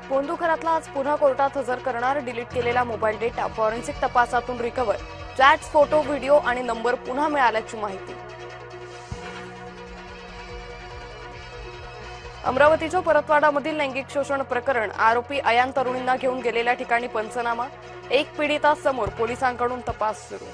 कोंडूकरातला आज पुन्हा कोर्टात हजर करणार. डिलीट केलेला मोबाईल डेटा फॉरेन्सिक तपासातून रिकव्हर. चॅट्स, फोटो, व्हिडिओ आणि नंबर पुन्हा मिळाल्याची माहिती. अमरावतीच्या परतवाडामधील लैंगिक शोषण प्रकरण. आरोपी अयान तरुणींना घेऊन गेलेल्या ठिकाणी पंचनामा. एक पीडितासमोर पोलिसांकडून तपास सुरू.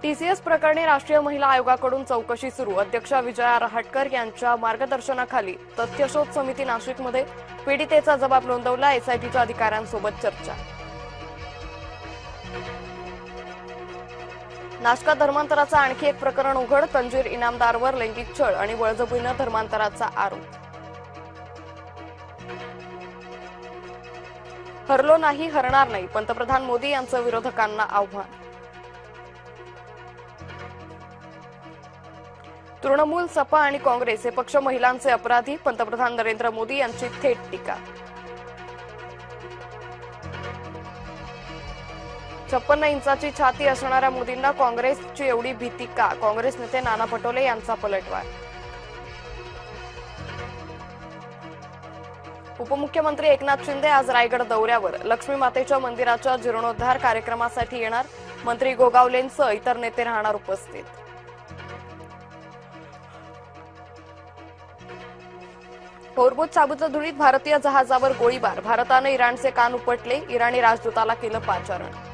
टीसीएस प्रकरणी राष्ट्रीय महिला आयोगाकडून चौकशी सुरू. अध्यक्षा विजया रहाटकर यांच्या मार्गदर्शनाखाली तथ्यशोध समिती नाशिकमध्ये पीडितेचा जबाब नोंदवला. एसआयटीच्या अधिकाऱ्यांसोबत चर्चा. नाशकात धर्मांतराचा आणखी एक प्रकरण उघड. तंजीर इनामदारवर लैंगिक छळ आणि बळजबरीनं धर्मांतराचा आरोप. हरलो नाही, हरणार नाही, पंतप्रधान मोदी यांचं विरोधकांना आव्हान. तृणमूल, सपा आणि काँग्रेस हे पक्ष महिलांचे अपराधी. पंतप्रधान नरेंद्र मोदी यांची थेट टीका. 56 इंचाची छाती असणाऱ्या मोदींना काँग्रेसची एवढी भीती का? काँग्रेस नेते नाना पटोले यांचा पलटवार. उपमुख्यमंत्री एकनाथ शिंदे आज रायगड दौऱ्यावर. लक्ष्मी मातेच्या मंदिराच्या जीर्णोद्धार कार्यक्रमासाठी येणार. मंत्री गोगावलेंसह इतर नेते राहणार उपस्थित. होर्मुझ सामुद्रधुनीत भारतीय जहाजावर गोळीबार. भारताने इराणचे कान उपटले. इराणी राजदूताला केलं पाचारण.